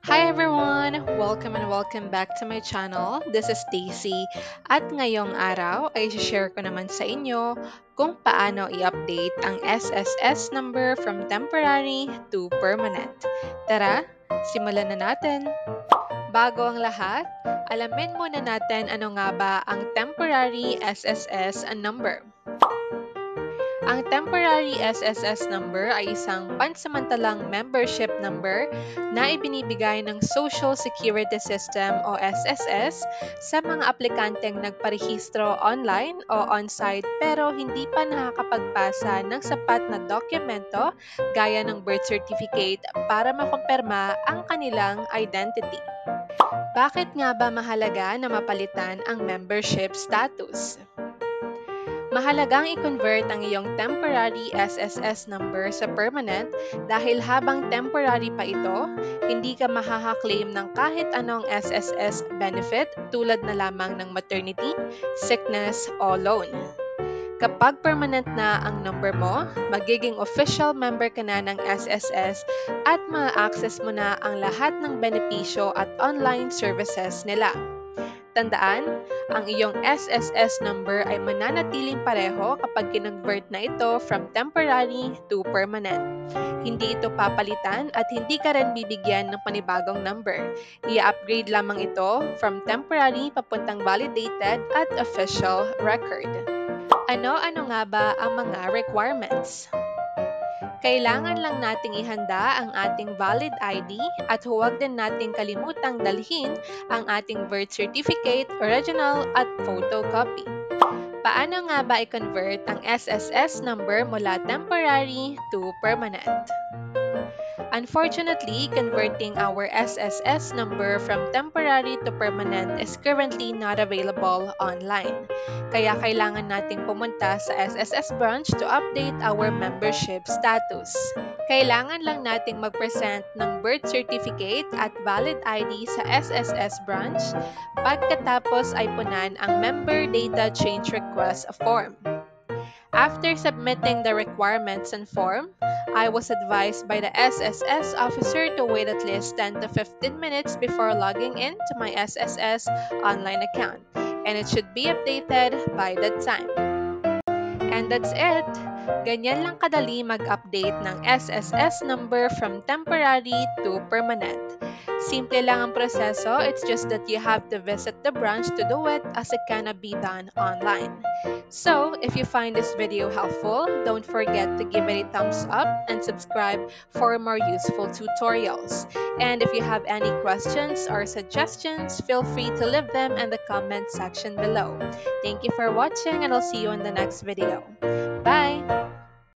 Hi everyone! Welcome and welcome back to my channel. This is Stacy at ngayong araw ay share ko naman sa inyo kung paano i-update ang SSS number from temporary to permanent. Tara, simulan na natin! Bago ang lahat, alamin muna natin ano nga ba ang temporary SSS number. Ang temporary SSS number ay isang pansamantalang membership number na ibinibigay ng Social Security System o SSS sa mga aplikanteng nagparehistro online o on-site pero hindi pa nakakapagpasa ng sapat na dokumento gaya ng birth certificate para makumpirma ang kanilang identity. Bakit nga ba mahalaga na mapalitan ang membership status? Mahalagang i-convert ang iyong temporary SSS number sa permanent dahil habang temporary pa ito, hindi ka mahaha-claim ng kahit anong SSS benefit tulad na lamang ng maternity, sickness o loan. Kapag permanent na ang number mo, magiging official member ka na ng SSS at ma-access mo na ang lahat ng benepisyo at online services nila. Tandaan, ang iyong SSS number ay mananatiling pareho kapag kinonvert na ito from temporary to permanent. Hindi ito papalitan at hindi ka rin bibigyan ng panibagong number. I-upgrade lamang ito from temporary papuntang validated at official record. Ano-ano nga ba ang mga requirements? Kailangan lang nating ihanda ang ating valid ID at huwag din nating kalimutang dalhin ang ating birth certificate, original at photocopy. Paano nga ba i-convert ang SSS number mula temporary to permanent? Unfortunately, converting our SSS number from temporary to permanent is currently not available online. Kaya kailangan nating pumunta sa SSS branch to update our membership status. Kailangan lang nating mag-present ng birth certificate at valid ID sa SSS branch pagkatapos ay punan ang member data change request form. After submitting the requirements and form, I was advised by the SSS officer to wait at least 10 to 15 minutes before logging in to my SSS online account, and it should be updated by that time. And that's it! Ganyan lang kadali mag-update ng SSS number from temporary to permanent. Simple lang ang proseso, it's just that you have to visit the branch to do it as it cannot be done online. So, if you find this video helpful, don't forget to give it a thumbs up and subscribe for more useful tutorials. And if you have any questions or suggestions, feel free to leave them in the comment section below. Thank you for watching and I'll see you in the next video. Bye!